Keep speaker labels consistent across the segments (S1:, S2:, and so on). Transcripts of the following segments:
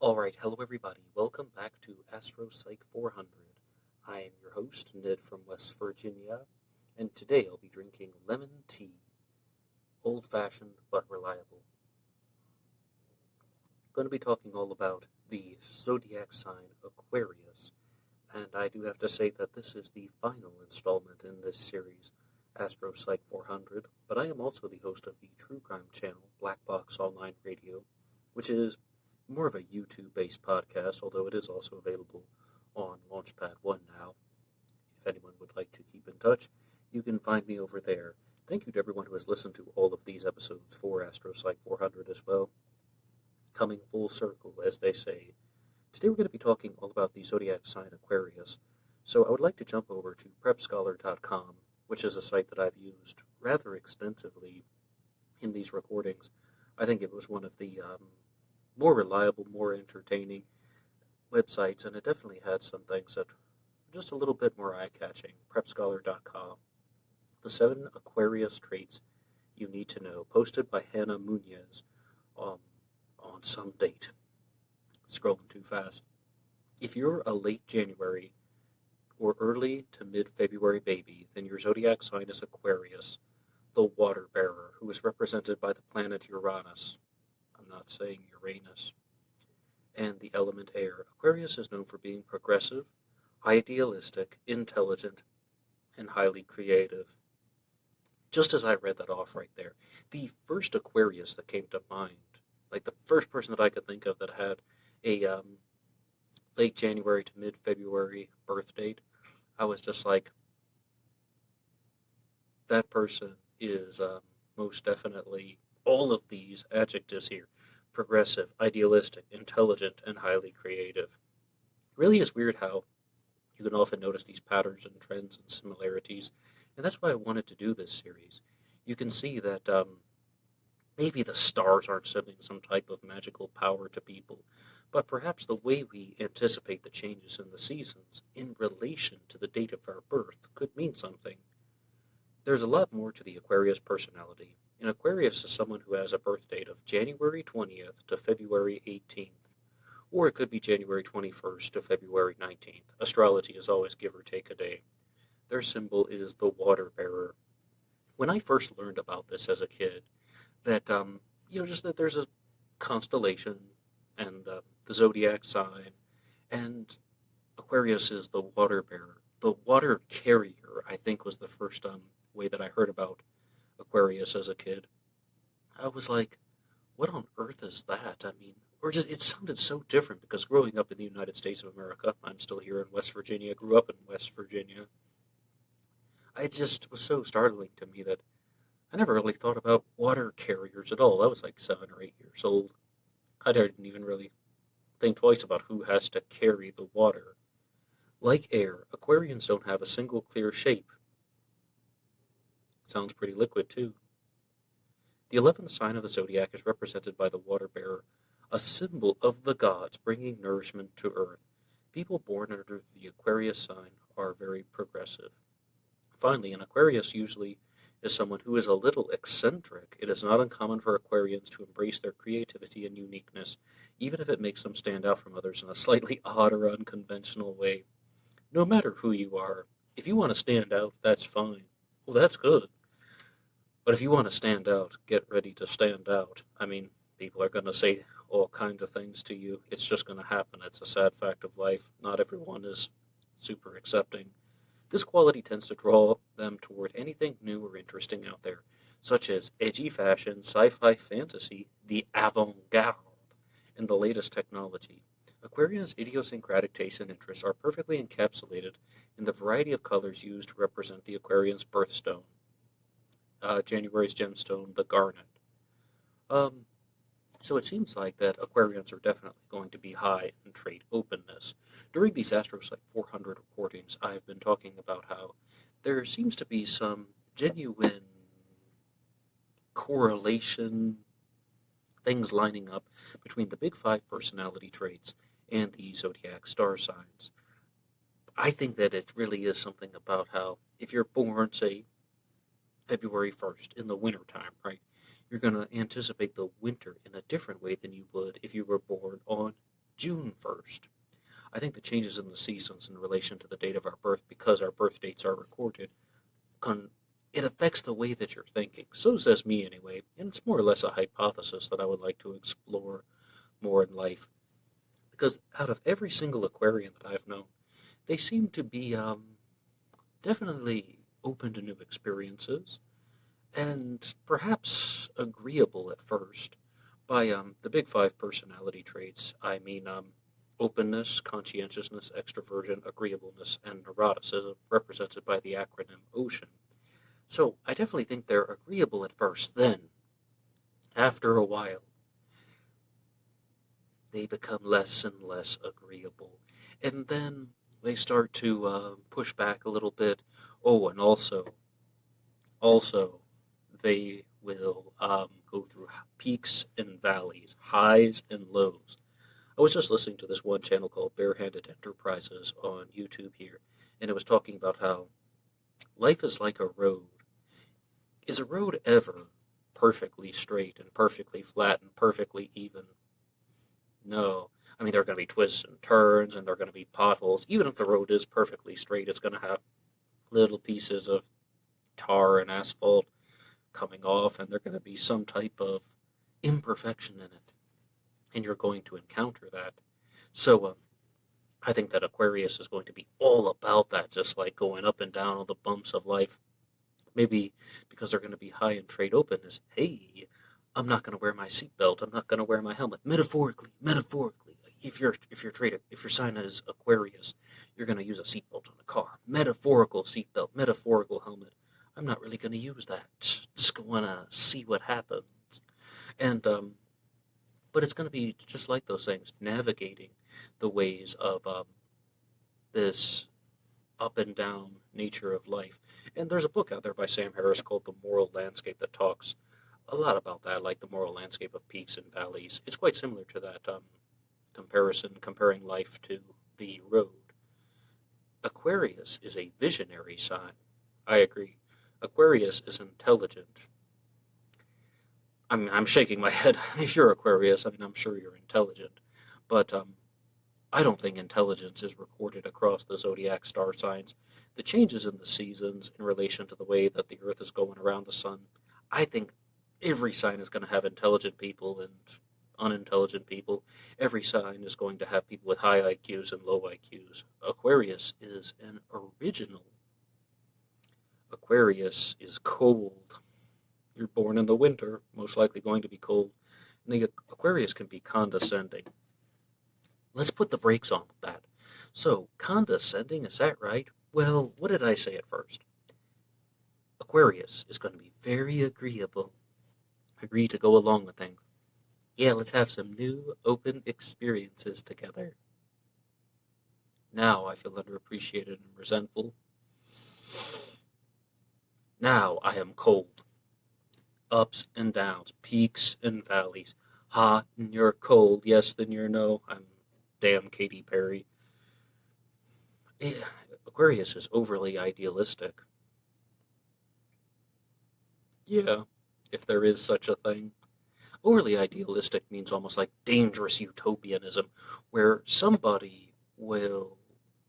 S1: Alright, hello everybody. Welcome back to Astropsych 400. I am your host, Ned from West Virginia, and today I'll be drinking lemon tea. Old-fashioned but reliable. I'm going to be talking all about the zodiac sign Aquarius, and I do have to say that this is the final installment in this series, Astropsych 400, but I am also the host of the true crime channel, Black Box Online Radio, which is more of a YouTube-based podcast, although it is also available on Launchpad 1 now. If anyone would like to keep in touch, you can find me over there. Thank you to everyone who has listened to all of these episodes for Astropsych 400 as well. Coming full circle, as they say. Today we're going to be talking all about the zodiac sign Aquarius, so I would like to jump over to prepscholar.com, which is a site that I've used rather extensively in these recordings. I think it was one of the more reliable, more entertaining websites, and it definitely had some things that were just a little bit more eye-catching. Prepscholar.com. The 7 Aquarius traits you need to know, posted by Hannah Munoz on some date. Scrolling too fast. If you're a late January or early to mid-February baby, then your zodiac sign is Aquarius, the water bearer, who is represented by the planet Uranus. I'm not saying Uranus. And the element air. Aquarius is known for being progressive, idealistic, intelligent, and highly creative. Just as I read that off right there, the first Aquarius that came to mind, like the first person that I could think of that had a late January to mid-February birth date, I was just like, that person is most definitely all of these adjectives here. Progressive, idealistic, intelligent, and highly creative. It really is weird how you can often notice these patterns and trends and similarities, and that's why I wanted to do this series. You can see that maybe the stars aren't sending some type of magical power to people, but perhaps the way we anticipate the changes in the seasons in relation to the date of our birth could mean something. There's a lot more to the Aquarius personality. An Aquarius is someone who has a birth date of January 20th to February 18th, or it could be January 21st to February 19th. Astrology is always give or take a day. Their symbol is the water bearer. When I first learned about this as a kid, that, just that there's a constellation and the zodiac sign, and Aquarius is the water bearer. The water carrier, I think, was the first way that I heard about Aquarius as a kid. I was like, what on earth is that? I mean, or just it sounded so different because growing up in the United States of America, I'm still here in West Virginia, grew up in West Virginia. It just was so startling to me that I never really thought about water carriers at all. I was like 7 or 8 years old. I didn't even really think twice about who has to carry the water. Like air, Aquarians don't have a single clear shape. Sounds pretty liquid, too. The 11th sign of the zodiac is represented by the water bearer, a symbol of the gods bringing nourishment to earth. People born under the Aquarius sign are very progressive. Finally, an Aquarius usually is someone who is a little eccentric. It is not uncommon for Aquarians to embrace their creativity and uniqueness, even if it makes them stand out from others in a slightly odd or unconventional way. No matter who you are, if you want to stand out, that's fine. Well, that's good. But if you want to stand out, get ready to stand out. I mean, people are going to say all kinds of things to you. It's just going to happen. It's a sad fact of life. Not everyone is super accepting. This quality tends to draw them toward anything new or interesting out there, such as edgy fashion, sci-fi fantasy, the avant-garde, and the latest technology. Aquarians' idiosyncratic tastes and interests are perfectly encapsulated in the variety of colors used to represent the Aquarian's birthstone. January's gemstone, the garnet. So it seems like that Aquarians are definitely going to be high in trait openness. During these Astropsych 400 recordings, I've been talking about how there seems to be some genuine correlation, things lining up between the big 5 personality traits and the zodiac star signs. I think that it really is something about how if you're born, say, February 1st in the wintertime, right? You're going to anticipate the winter in a different way than you would if you were born on June 1st. I think the changes in the seasons in relation to the date of our birth, because our birth dates are recorded, it affects the way that you're thinking. So says me anyway, and it's more or less a hypothesis that I would like to explore more in life. Because out of every single Aquarian that I've known, they seem to be definitely open to new experiences, and perhaps agreeable at first by the big five personality traits. I mean, openness, conscientiousness, extroversion, agreeableness, and neuroticism, represented by the acronym OCEAN. So I definitely think they're agreeable at first. Then, after a while, they become less and less agreeable. And then they start to push back a little bit. Oh, and also, they will go through peaks and valleys, highs and lows. I was just listening to this one channel called Barehanded Enterprises on YouTube here, and it was talking about how life is like a road. Is a road ever perfectly straight and perfectly flat and perfectly even? No. I mean, there are going to be twists and turns, and there are going to be potholes. Even if the road is perfectly straight, it's going to have little pieces of tar and asphalt coming off, and there's going to be some type of imperfection in it. And you're going to encounter that. So I think that Aquarius is going to be all about that, just like going up and down all the bumps of life. Maybe because they're going to be high in trade openness. Hey, I'm not going to wear my seatbelt. I'm not going to wear my helmet. Metaphorically. If your sign is Aquarius, you're going to use a seatbelt on a car. Metaphorical seatbelt, metaphorical helmet. I'm not really going to use that. Just going to see what happens. And but it's going to be just like those things, navigating the ways of this up and down nature of life. And there's a book out there by Sam Harris called The Moral Landscape that talks a lot about that, like the moral landscape of peaks and valleys. It's quite similar to that comparing life to the road. Aquarius is a visionary sign. I agree. Aquarius is intelligent. I'm shaking my head. If you're Aquarius, I'm sure you're intelligent. But I don't think intelligence is recorded across the zodiac star signs. The changes in the seasons in relation to the way that the Earth is going around the sun, I think every sign is going to have intelligent people and unintelligent people. Every sign is going to have people with high IQs and low IQs. Aquarius is an original. Aquarius is cold. You're born in the winter, most likely going to be cold. And the Aquarius can be condescending. Let's put the brakes on with that. So, condescending, is that right? Well, what did I say at first? Aquarius is going to be very agreeable. Agree to go along with things. Yeah, let's have some new, open experiences together. Now I feel underappreciated and resentful. Now I am cold. Ups and downs, peaks and valleys. Hot and you're cold, yes, then you're no. I'm damn Katy Perry. Aquarius is overly idealistic. Yeah, if there is such a thing. Overly idealistic means almost like dangerous utopianism, where somebody will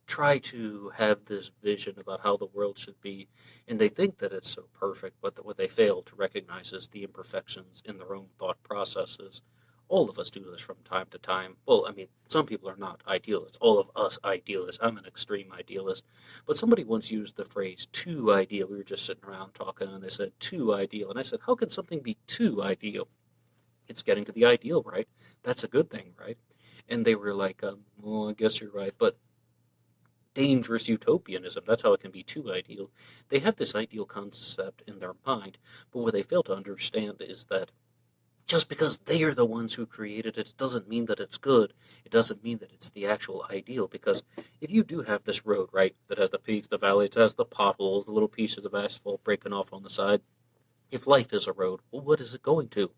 S1: try to have this vision about how the world should be, and they think that it's so perfect, but what they fail to recognize is the imperfections in their own thought processes. All of us do this from time to time. Well, some people are not idealists. All of us idealists. I'm an extreme idealist. But somebody once used the phrase too ideal. We were just sitting around talking, and they said too ideal. And I said, how can something be too ideal? It's getting to the ideal, right? That's a good thing, right? And they were like, well, I guess you're right. But dangerous utopianism, that's how it can be too ideal. They have this ideal concept in their mind, but what they fail to understand is that just because they are the ones who created it doesn't mean that it's good. It doesn't mean that it's the actual ideal, because if you do have this road, right, that has the peaks, the valleys, it has the potholes, the little pieces of asphalt breaking off on the side, if life is a road, well, what is it going to?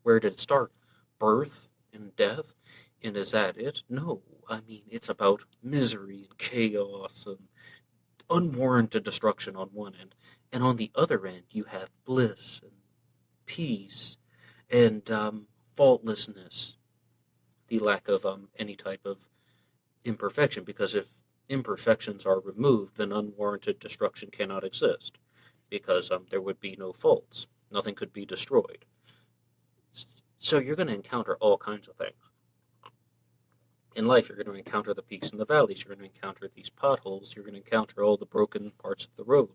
S1: Where did it start? Birth and death? And is that it? No. It's about misery and chaos and unwarranted destruction on one end. And on the other end, you have bliss and peace and faultlessness. the lack of any type of imperfection, because if imperfections are removed, then unwarranted destruction cannot exist, because there would be no faults. Nothing could be destroyed. So you're going to encounter all kinds of things. In life, you're going to encounter the peaks and the valleys. You're going to encounter these potholes. You're going to encounter all the broken parts of the road.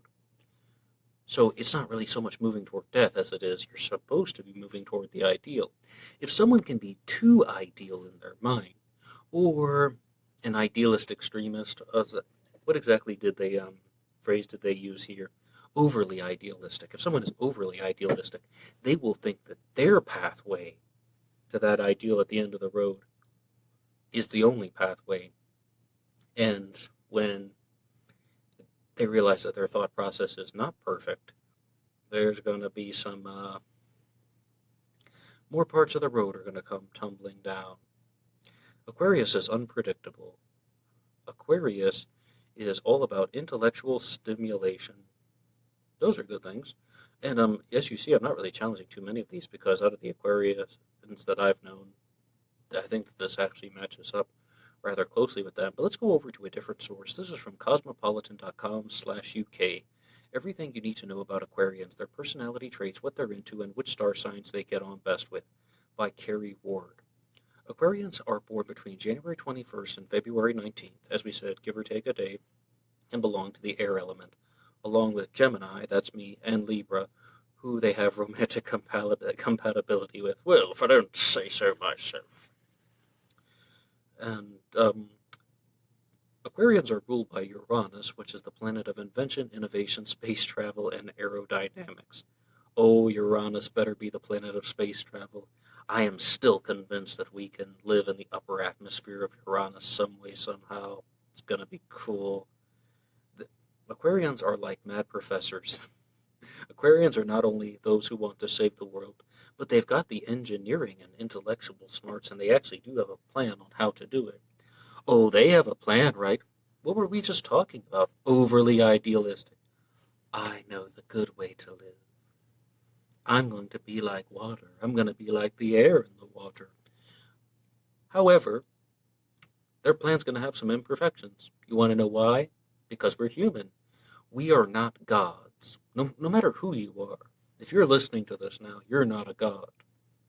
S1: So it's not really so much moving toward death as it is you're supposed to be moving toward the ideal. If someone can be too ideal in their mind, or an idealist extremist, what exactly did they phrase did they use here? Overly idealistic. If someone is overly idealistic, they will think that their pathway to that ideal at the end of the road is the only pathway. And when they realize that their thought process is not perfect, there's going to be some more parts of the road are going to come tumbling down. Aquarius is unpredictable. Aquarius is all about intellectual stimulation. Those are good things. And as you see, I'm not really challenging too many of these, because out of the Aquarians that I've known, I think that this actually matches up rather closely with them. But let's go over to a different source. This is from cosmopolitan.com/UK. Everything you need to know about Aquarians, their personality traits, what they're into, and which star signs they get on best with, by Carrie Ward. Aquarians are born between January 21st and February 19th, as we said, give or take a day, and belong to the air element, along with Gemini, that's me, and Libra, who they have romantic compatibility with. Well, if I don't say so myself. And Aquarians are ruled by Uranus, which is the planet of invention, innovation, space travel, and aerodynamics. Oh, Uranus better be the planet of space travel. I am still convinced that we can live in the upper atmosphere of Uranus some way, somehow. It's going to be cool. The Aquarians are like mad professors. Aquarians are not only those who want to save the world, but they've got the engineering and intellectual smarts, and they actually do have a plan on how to do it. Oh, they have a plan, right? What were we just talking about? Overly idealistic. I know the good way to live. I'm going to be like water. I'm going to be like the air in the water. However, their plan's going to have some imperfections. You want to know why? Because we're human. We are not gods. No matter who you are. If you're listening to this now, you're not a god.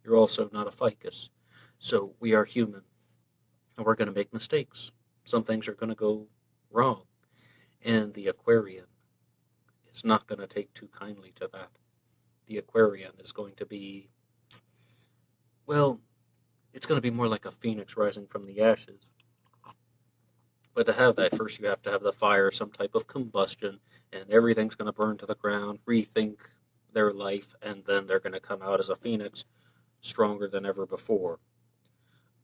S1: You're also not a ficus. So we are human. And we're going to make mistakes. Some things are going to go wrong. And the Aquarian is not going to take too kindly to that. The Aquarian is going to be, well, it's going to be more like a phoenix rising from the ashes. But to have that, first you have to have the fire, some type of combustion, and everything's going to burn to the ground, rethink their life, and then they're going to come out as a phoenix, stronger than ever before.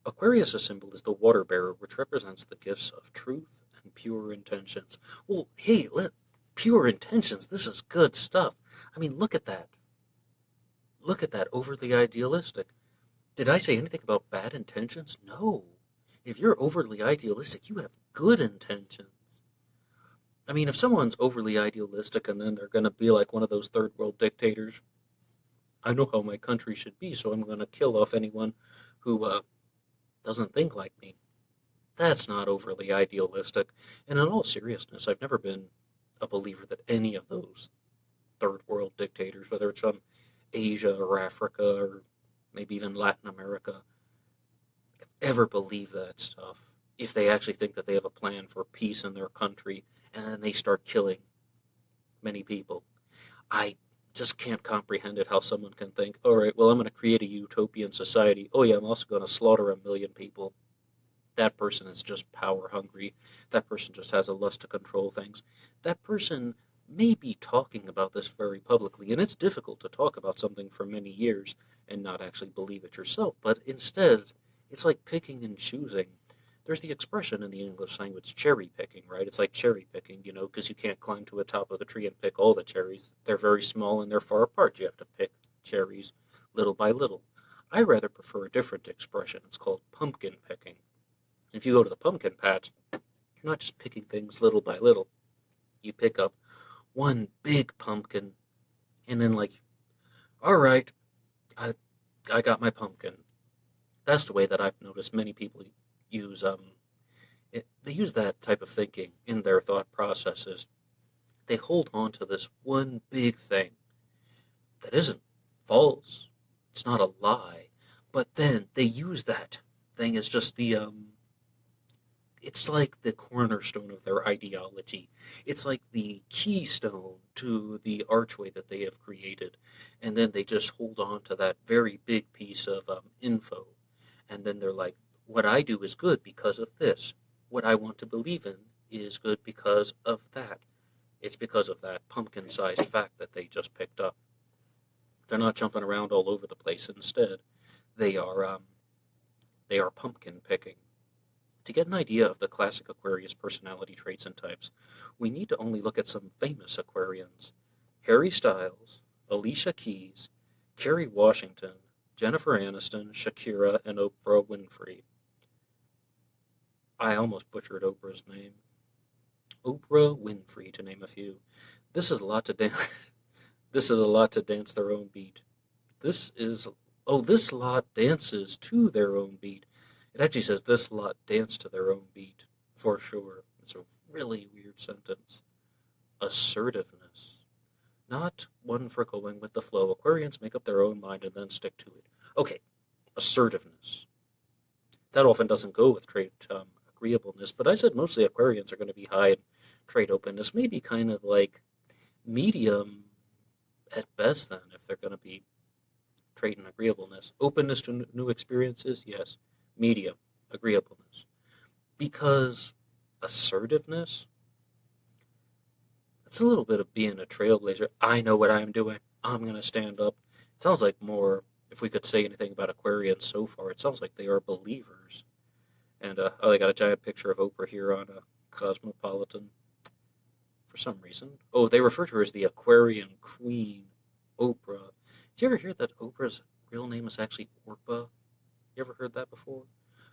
S1: Aquarius' symbol is the water bearer, which represents the gifts of truth and pure intentions. Well, hey, pure intentions, this is good stuff. I mean, look at that. Look at that, overly idealistic. Did I say anything about bad intentions? No. If you're overly idealistic, you have good intentions. I mean, if someone's overly idealistic and then they're going to be like one of those third world dictators, I know how my country should be, so I'm going to kill off anyone who doesn't think like me. That's not overly idealistic. And in all seriousness, I've never been a believer that any of those third world dictators, whether it's from Asia or Africa or maybe even Latin America, ever believe that stuff. If they actually think that they have a plan for peace in their country and then they start killing many people. I just can't comprehend it, how someone can think, all right, well, I'm going to create a utopian society. Oh, yeah, I'm also going to slaughter 1 million people. That person is just power hungry. That person just has a lust to control things. That person may be talking about this very publicly, and it's difficult to talk about something for many years and not actually believe it yourself, but instead, it's like picking and choosing. There's the expression in the English language, cherry picking, right? It's like cherry picking, because you can't climb to the top of the tree and pick all the cherries. They're very small and they're far apart. You have to pick cherries little by little. I rather prefer a different expression. It's called pumpkin picking. If you go to the pumpkin patch, you're not just picking things little by little. You pick up one big pumpkin, and then all right, I got my pumpkin. That's the way that I've noticed many people use they use that type of thinking in their thought processes. They hold on to this one big thing that isn't false. It's not a lie. But then they use that thing as just it's like the cornerstone of their ideology. It's like the keystone to the archway that they have created. And then they just hold on to that very big piece of info. And then they're like, what I do is good because of this. What I want to believe in is good because of that. It's because of that pumpkin sized fact that they just picked up. They're not jumping around all over the place. Instead, they are pumpkin picking. To get an idea of the classic Aquarius personality traits and types, we need to only look at some famous Aquarians: Harry Styles, Alicia Keys, Kerry Washington, Jennifer Aniston, Shakira, and Oprah Winfrey. I almost butchered Oprah's name. Oprah Winfrey, to name a few. This is a lot to dance. This is a lot to dance their own beat. This lot dances to their own beat. It actually says this lot dance to their own beat, for sure. It's a really weird sentence. Assertiveness. Not one for going with the flow. Aquarians make up their own mind and then stick to it. Okay, assertiveness. That often doesn't go with trait agreeableness, but I said mostly Aquarians are going to be high in trait openness, maybe kind of like medium at best then, if they're going to be trait and agreeableness. Openness to new experiences, yes. Medium, agreeableness. Because assertiveness, it's a little bit of being a trailblazer. I know what I'm doing. I'm going to stand up. It sounds like more, if we could say anything about Aquarians so far, it sounds like they are believers. And they got a giant picture of Oprah here on a Cosmopolitan for some reason. Oh, they refer to her as the Aquarian Queen, Oprah. Did you ever hear that Oprah's real name is actually Orpah? You ever heard that before?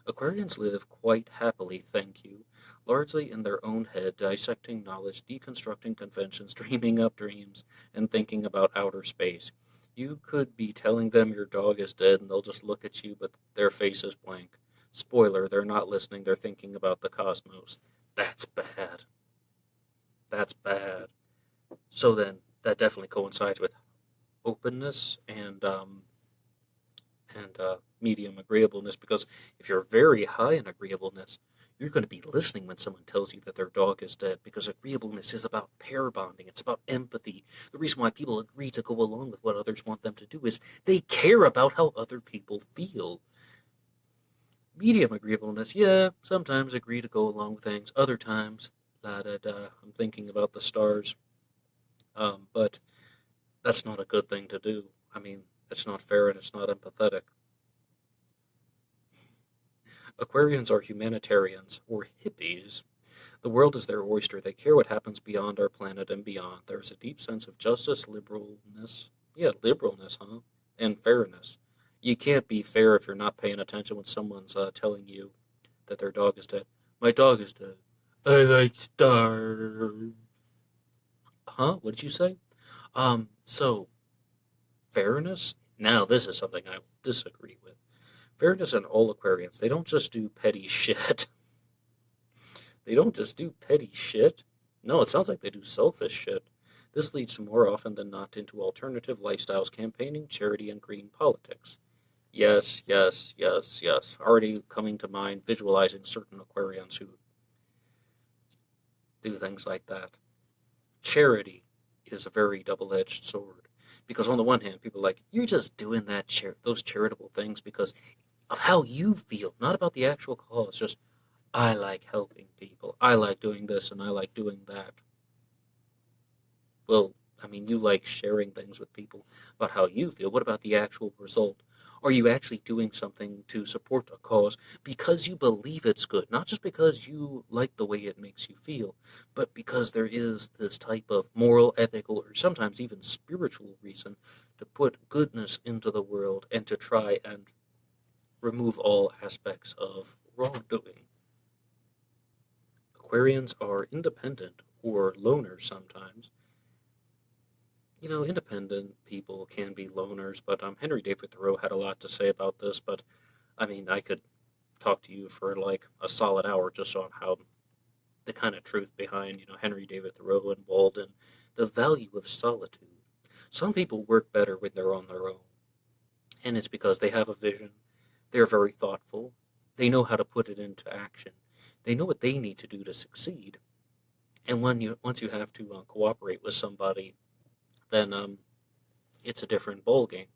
S1: Aquarians live quite happily, thank you, largely in their own head, dissecting knowledge, deconstructing conventions, dreaming up dreams, and thinking about outer space. You could be telling them your dog is dead and they'll just look at you, but their face is blank. Spoiler, they're not listening, they're thinking about the cosmos. That's bad. That's bad. So then, that definitely coincides with openness and medium agreeableness, because if you're very high in agreeableness, you're going to be listening when someone tells you that their dog is dead, because agreeableness is about pair bonding. It's about empathy. The reason why people agree to go along with what others want them to do is they care about how other people feel. Medium agreeableness, yeah, sometimes agree to go along with things. Other times, I'm thinking about the stars. But that's not a good thing to do. I mean, it's not fair and it's not empathetic. Aquarians are humanitarians, or hippies. The world is their oyster. They care what happens beyond our planet and beyond. There is a deep sense of justice, liberalness. Yeah, liberalness, huh? And fairness. You can't be fair if you're not paying attention when someone's telling you that their dog is dead. My dog is dead. I like stars. Huh? What did you say? So, fairness? Now, this is something I disagree with. Fairness and all Aquarians, they don't just do petty shit. They don't just do petty shit. No, it sounds like they do selfish shit. This leads to more often than not into alternative lifestyles, campaigning, charity, and green politics. Yes, yes, yes, yes. Already coming to mind, visualizing certain Aquarians who do things like that. Charity is a very double-edged sword. Because on the one hand, people are like, you're just doing those charitable things because of how you feel, not about the actual cause. Just, I like helping people. I like doing this and I like doing that. Well, I mean, you like sharing things with people about how you feel. What about the actual result? Are you actually doing something to support a cause because you believe it's good? Not just because you like the way it makes you feel, but because there is this type of moral, ethical, or sometimes even spiritual reason to put goodness into the world and to try and remove all aspects of wrongdoing. Aquarians are independent or loners sometimes. You know, independent people can be loners, but Henry David Thoreau had a lot to say about this, but I mean, I could talk to you for like a solid hour just on how the kind of truth behind, Henry David Thoreau and Walden, the value of solitude. Some people work better when they're on their own, and it's because they have a vision. They're very thoughtful. They know how to put it into action. They know what they need to do to succeed. And once you have to cooperate with somebody, then it's a different ball game.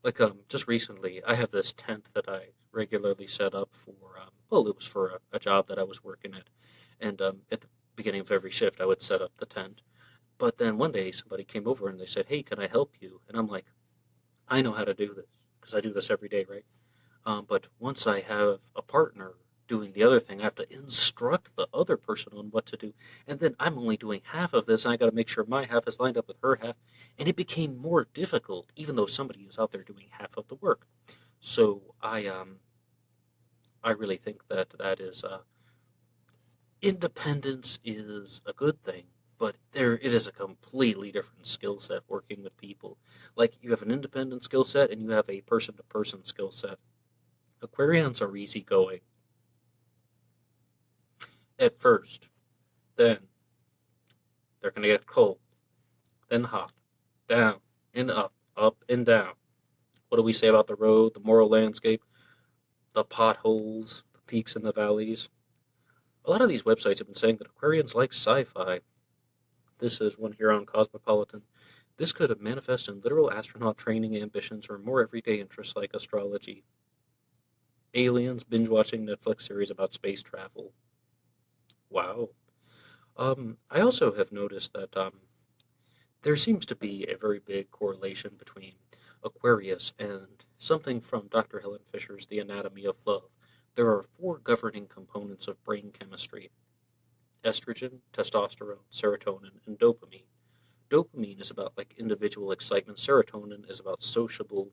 S1: Like just recently, I have this tent that I regularly set up for. Well, it was for a job that I was working at, and at the beginning of every shift, I would set up the tent. But then one day, somebody came over and they said, "Hey, can I help you?" And I'm like, "I know how to do this because I do this every day, right?" But once I have a partner doing the other thing, I have to instruct the other person on what to do. And then I'm only doing half of this, and I got to make sure my half is lined up with her half. And it became more difficult, even though somebody is out there doing half of the work. So I really think that is independence is a good thing, but it is a completely different skill set working with people. Like you have an independent skill set and you have a person to person skill set. Aquarians are easygoing at first, then they're going to get cold, then hot, down and up, up and down. What do we say about the road, the moral landscape, the potholes, the peaks and the valleys? A lot of these websites have been saying that Aquarians like sci-fi. This is one here on Cosmopolitan. This could manifest in literal astronaut training ambitions or more everyday interests like astrology. Aliens, binge-watching Netflix series about space travel. Wow. I also have noticed that there seems to be a very big correlation between Aquarius and something from Dr. Helen Fisher's The Anatomy of Love. There are 4 governing components of brain chemistry: estrogen, testosterone, serotonin, and dopamine. Dopamine is about like individual excitement. Serotonin is about sociable,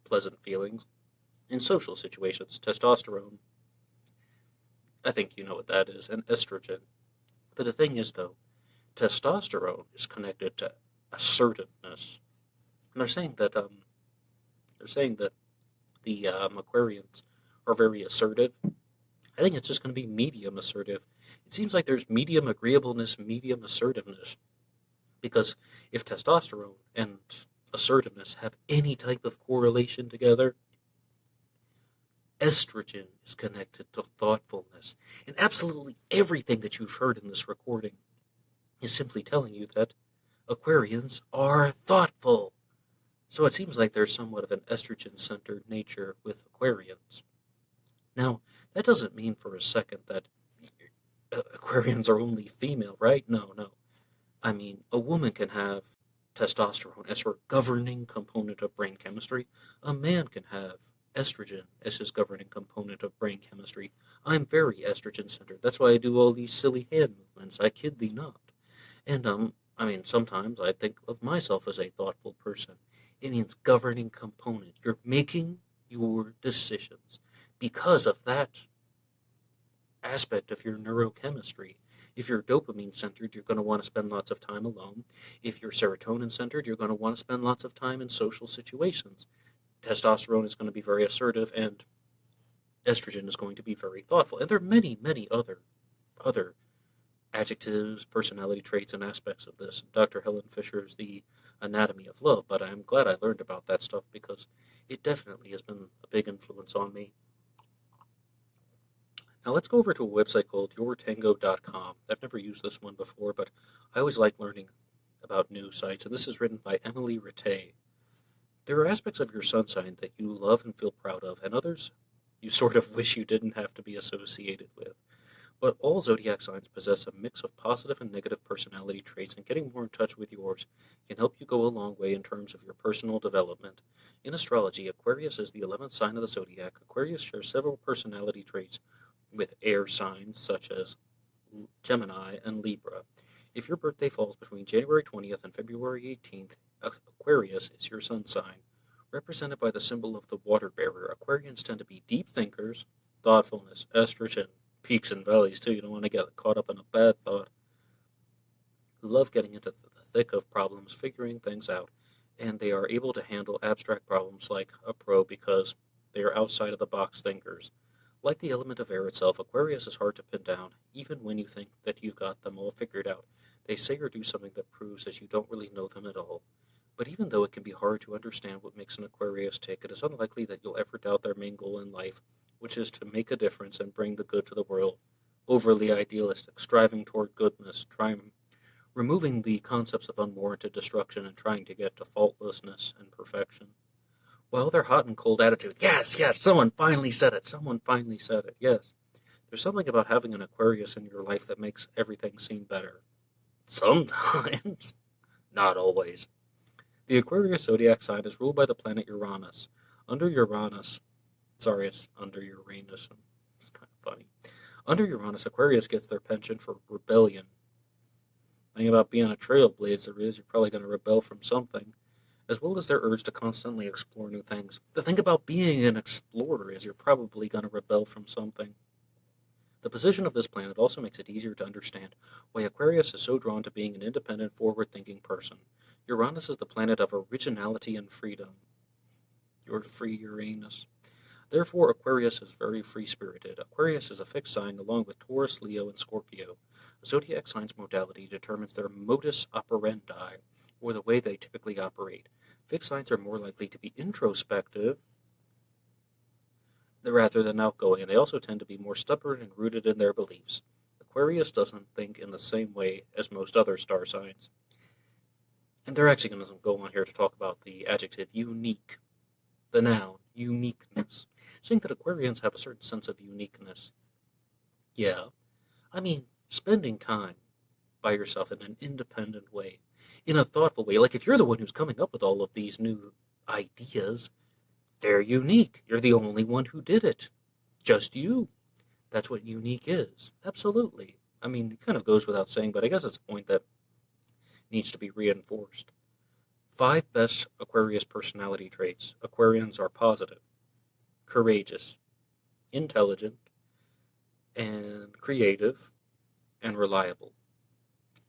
S1: pleasant feelings. In social situations, testosterone, I think you know what that is, and estrogen. But the thing is, though, testosterone is connected to assertiveness. And they're saying that the Aquarians are very assertive. I think it's just going to be medium assertive. It seems like there's medium agreeableness, medium assertiveness. Because if testosterone and assertiveness have any type of correlation together, estrogen is connected to thoughtfulness. And absolutely everything that you've heard in this recording is simply telling you that Aquarians are thoughtful. So it seems like there's somewhat of an estrogen-centered nature with Aquarians. Now, that doesn't mean for a second that Aquarians are only female, right? No, no. I mean, a woman can have testosterone as her governing component of brain chemistry. A man can have estrogen as his governing component of brain chemistry. I'm very estrogen-centered. That's why I do all these silly hand movements. I kid thee not. And, I mean, sometimes I think of myself as a thoughtful person. It means governing component. You're making your decisions because of that aspect of your neurochemistry. If you're dopamine centered, you're going to want to spend lots of time alone. If you're serotonin centered, you're going to want to spend lots of time in social situations. Testosterone is going to be very assertive, and estrogen is going to be very thoughtful. And there are many, many other adjectives, personality traits, and aspects of this. Dr. Helen Fisher's The Anatomy of Love, but I'm glad I learned about that stuff because it definitely has been a big influence on me. Now let's go over to a website called yourtango.com. I've never used this one before, but I always like learning about new sites, and this is written by Emily Rattay. There are aspects of your sun sign that you love and feel proud of, and others you sort of wish you didn't have to be associated with. But all zodiac signs possess a mix of positive and negative personality traits, and getting more in touch with yours can help you go a long way in terms of your personal development. In astrology, Aquarius is the 11th sign of the zodiac. Aquarius shares several personality traits with air signs such as Gemini and Libra. If your birthday falls between January 20th and February 18th, Aquarius is your sun sign. Represented by the symbol of the water bearer, Aquarians tend to be deep thinkers, thoughtfulness, estrogen, peaks and valleys too. You don't want to get caught up in a bad thought. Who love getting into the thick of problems, figuring things out, and they are able to handle abstract problems like a pro because They are outside of the box thinkers. Like the element of air itself, Aquarius is hard to pin down, even when you think that you've got them all figured out. They say or do something that proves that you don't really know them at all. But even though it can be hard to understand what makes an Aquarius tick, it is unlikely that you'll ever doubt their main goal in life, which is to make a difference and bring the good to the world. Overly idealistic, striving toward goodness, removing the concepts of unwarranted destruction and trying to get to faultlessness and perfection. Well, their hot and cold attitude. Yes, yes, someone finally said it. Someone finally said it. Yes. There's something about having an Aquarius in your life that makes everything seem better. Sometimes. Not always. The Aquarius zodiac sign is ruled by the planet Uranus. Under Uranus, it's under Uranus. It's kind of funny. Under Uranus, Aquarius gets their penchant for rebellion. The thing about being a trailblazer is you're probably going to rebel from something, as well as their urge to constantly explore new things. The thing about being an explorer is you're probably going to rebel from something. The position of this planet also makes it easier to understand why Aquarius is so drawn to being an independent, forward-thinking person. Uranus is the planet of originality and freedom. You're free, Uranus. Therefore, Aquarius is very free-spirited. Aquarius is a fixed sign along with Taurus, Leo, and Scorpio. A zodiac sign's modality determines their modus operandi, or the way they typically operate. Fixed signs are more likely to be introspective rather than outgoing, and they also tend to be more stubborn and rooted in their beliefs. Aquarius doesn't think in the same way as most other star signs. And they're actually going to go on here to talk about the adjective unique, the noun, uniqueness, saying that Aquarians have a certain sense of uniqueness. Yeah, I mean, spending time by yourself in an independent way, in a thoughtful way. Like if you're the one who's coming up with all of these new ideas, they're unique. You're the only one who did it. Just you. That's what unique is. Absolutely. I mean, it kind of goes without saying, but I guess it's a point that needs to be reinforced. 5 best Aquarius personality traits. Aquarians are positive, courageous, intelligent, and creative, and reliable.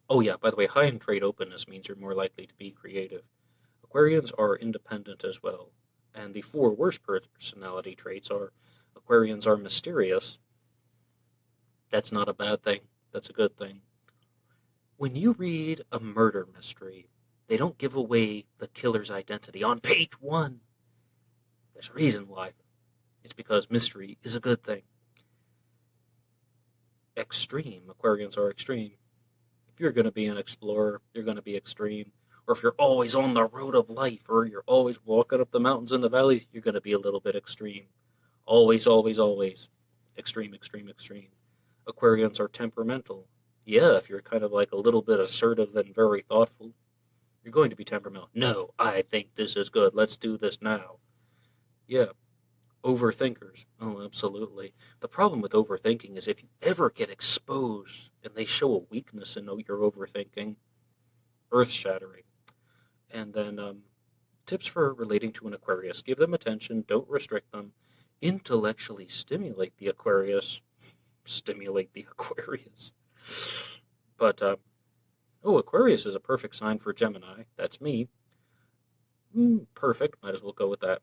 S1: Oh yeah, by the way, high in trait openness means you're more likely to be creative. Aquarians are independent as well. And the 4 worst personality traits are Aquarians are mysterious. That's not a bad thing. That's a good thing. When you read a murder mystery, they don't give away the killer's identity on page 1. There's a reason why. It's because mystery is a good thing. Extreme. Aquarians are extreme. If you're going to be an explorer, you're going to be extreme. Or if you're always on the road of life, or you're always walking up the mountains and the valleys, you're going to be a little bit extreme. Always, always, always. Extreme, extreme, extreme. Aquarians are temperamental. Yeah, if you're kind of like a little bit assertive and very thoughtful, you're going to be temperamental. No, I think this is good. Let's do this now. Yeah. Overthinkers. Oh, absolutely. The problem with overthinking is if you ever get exposed and they show a weakness in your overthinking, earth-shattering. And then tips for relating to an Aquarius. Give them attention. Don't restrict them. Intellectually stimulate the Aquarius. Stimulate the Aquarius. But, Aquarius is a perfect sign for Gemini. That's me. Perfect. Might as well go with that.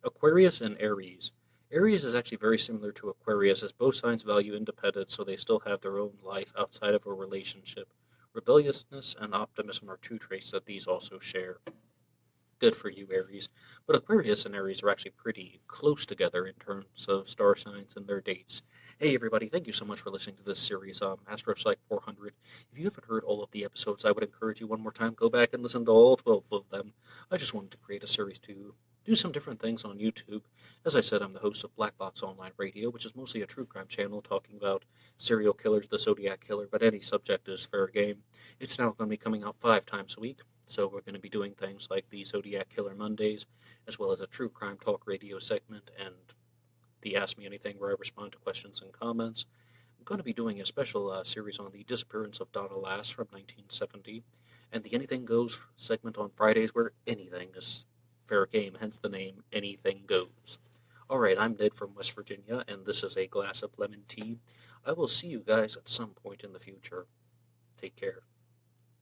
S1: Aquarius and Aries. Aries is actually very similar to Aquarius, as both signs value independence, so they still have their own life outside of a relationship. Rebelliousness and optimism are 2 traits that these also share. Good for you, Aries. But Aquarius and Aries are actually pretty close together in terms of star signs and their dates. Hey, everybody, thank you so much for listening to this series, Astropsych 400. If you haven't heard all of the episodes, I would encourage you one more time, go back and listen to all 12 of them. I just wanted to create a series to do some different things on YouTube. As I said, I'm the host of Black Box Online Radio, which is mostly a true crime channel talking about serial killers, the Zodiac Killer, but any subject is fair game. It's now going to be coming out 5 times a week, so we're going to be doing things like the Zodiac Killer Mondays, as well as a true crime talk radio segment, and the Ask Me Anything, where I respond to questions and comments. I'm going to be doing a special series on the disappearance of Donna Lass from 1970, and the Anything Goes segment on Fridays, where anything is fair game, hence the name Anything Goes. Alright, I'm Ned from West Virginia, and this is a glass of lemon tea. I will see you guys at some point in the future. Take care.